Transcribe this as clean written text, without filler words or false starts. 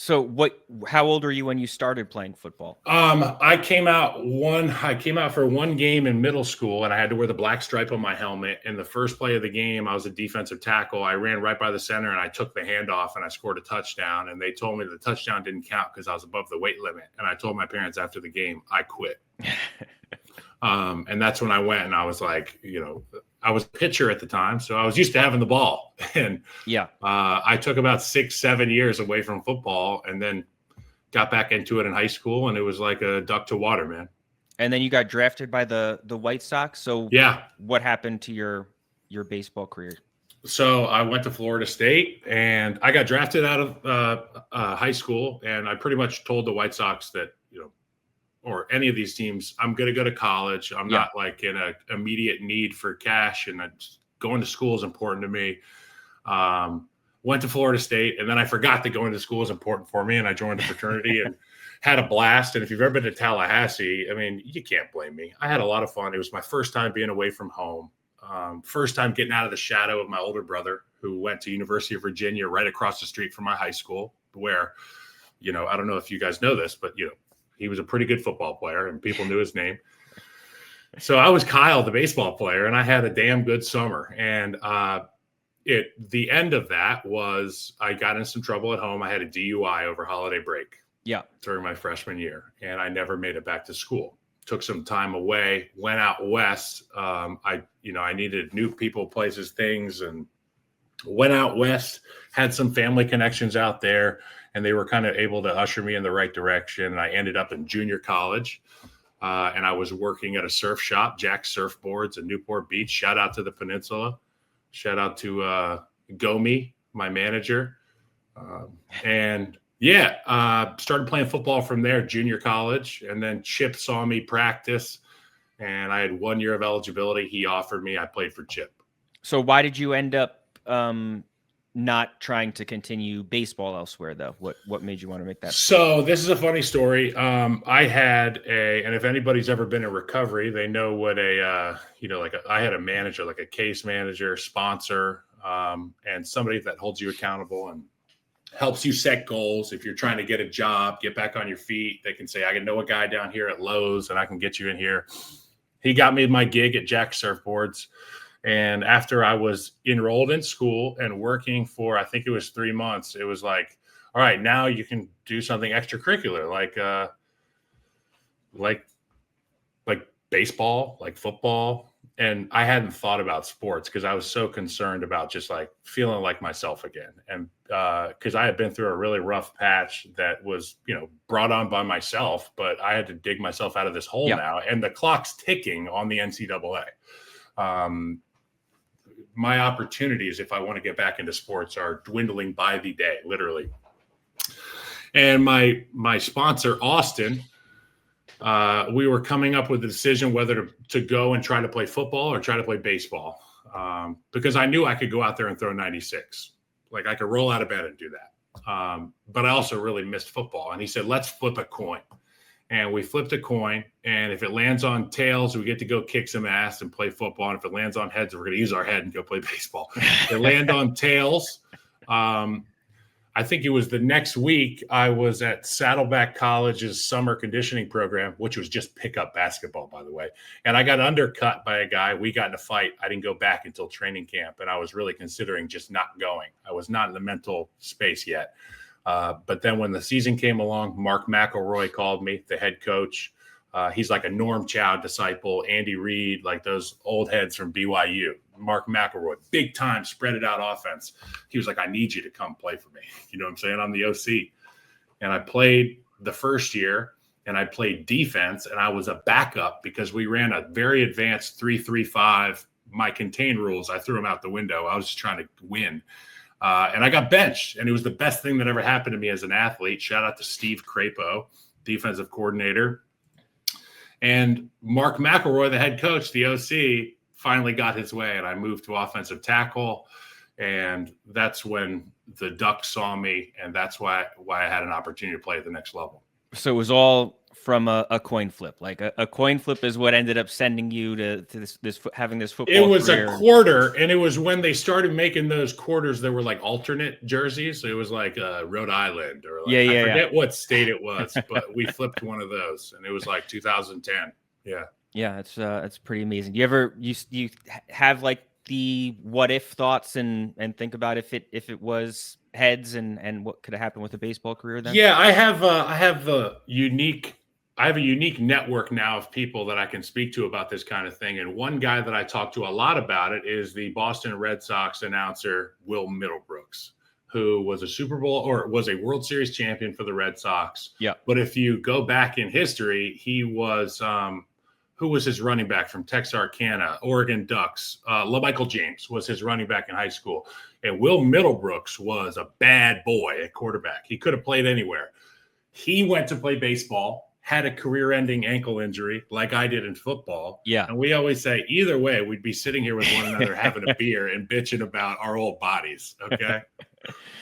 So how old were you when you started playing football? I came out for one game in middle school, and I had to wear the black stripe on my helmet. And the first play of the game, I was a defensive tackle. I ran right by the center, and I took the handoff, and I scored a touchdown. And they told me the touchdown didn't count because I was above the weight limit. And I told my parents after the game, I quit. And that's when I went, and I was like, I was a pitcher at the time, so I was used to having the ball. And I took about 6-7 years away from football, and then got back into it in high school, and it was like a duck to water, man. And then you got drafted by the White Sox. So what happened to your baseball career? So I went to Florida State, and I got drafted out of high school, and I pretty much told the White Sox that, or any of these teams, I'm going to go to college. I'm not like in an immediate need for cash, and going to school is important to me. Went to Florida State, and then I forgot that going to school is important for me, and I joined a fraternity and had a blast. And if you've ever been to Tallahassee, I mean, you can't blame me. I had a lot of fun. It was my first time being away from home, first time getting out of the shadow of my older brother, who went to University of Virginia right across the street from my high school, where, I don't know if you guys know this, but, he was a pretty good football player, and people knew his name. So I was Kyle, the baseball player, and I had a damn good summer. And the end of that was I got in some trouble at home. I had a DUI over holiday break during my freshman year, and I never made it back to school. Took some time away, went out west. I needed new people, places, things, and went out west, had some family connections out there, and they were kind of able to usher me in the right direction. And I ended up in junior college, and I was working at a surf shop, Jack Surfboards in Newport Beach. Shout out to the Peninsula. Shout out to Gomi, my manager. Started playing football from there, junior college. And then Chip saw me practice, and I had 1 year of eligibility. He offered me. I played for Chip. So why did you end up not trying to continue baseball elsewhere, though? What made you want to make that? So this is a funny story. I had and if anybody's ever been in recovery, they know what I had a manager, like a case manager, sponsor, and somebody that holds you accountable and helps you set goals. If you're trying to get a job, get back on your feet, they can say, I know a guy down here at Lowe's, and I can get you in here. He got me my gig at Jack Surfboards. And after I was enrolled in school and working for, I think it was 3 months, it was like, all right, now you can do something extracurricular, like baseball, like football. And I hadn't thought about sports because I was so concerned about just like feeling like myself again. And because I had been through a really rough patch that was, brought on by myself, but I had to dig myself out of this hole now. And the clock's ticking on the NCAA. My opportunities, if I want to get back into sports, are dwindling by the day, literally. And my sponsor, Austin, we were coming up with a decision whether to go and try to play football or try to play baseball, because I knew I could go out there and throw 96. Like I could roll out of bed and do that. But I also really missed football. And he said, let's flip a coin. And we flipped a coin, and if it lands on tails, we get to go kick some ass and play football. And if it lands on heads, we're going to use our head and go play baseball. If it land on tails, I think it was the next week I was at Saddleback College's summer conditioning program, which was just pickup basketball, by the way. And I got undercut by a guy. We got in a fight. I didn't go back until training camp, and I was really considering just not going. I was not in the mental space yet. But then when the season came along, Mark McElroy called me, the head coach. He's like a Norm Chow disciple, Andy Reid, like those old heads from BYU. Mark McElroy, big time, spread it out offense. He was like, I need you to come play for me. You know what I'm saying? I'm the OC. And I played the first year, and I played defense, and I was a backup because we ran a very advanced 3-3-5. My contain rules, I threw them out the window. I was just trying to win. And I got benched, and it was the best thing that ever happened to me as an athlete. Shout out to Steve Crapo, defensive coordinator. And Mark McElroy, the head coach, the OC, finally got his way, and I moved to offensive tackle. And that's when the Ducks saw me, and that's why I had an opportunity to play at the next level. So it was all from a coin flip. Like a coin flip is what ended up sending you to having this It football was a career. quarter, and it was when they started making those quarters that were like alternate jerseys. So it was like Rhode Island or like I forget what state it was, but we flipped one of those, and it was like 2010. Yeah. Yeah, it's pretty amazing. Do you ever you have like the what if thoughts and think about if it was heads and what could have happened with a baseball career then? Yeah, I have a unique network now of people that I can speak to about this kind of thing. And one guy that I talk to a lot about it is the Boston Red Sox announcer, Will Middlebrooks, who was a Super Bowl or was a World Series champion for the Red Sox. Yeah. But if you go back in history, he was who was his running back from Texarkana, Oregon Ducks? LaMichael James was his running back in high school. And Will Middlebrooks was a bad boy at quarterback. He could have played anywhere. He went to play baseball, had a career-ending ankle injury like I did in football. Yeah. And we always say, either way, we'd be sitting here with one another having a beer and bitching about our old bodies, okay?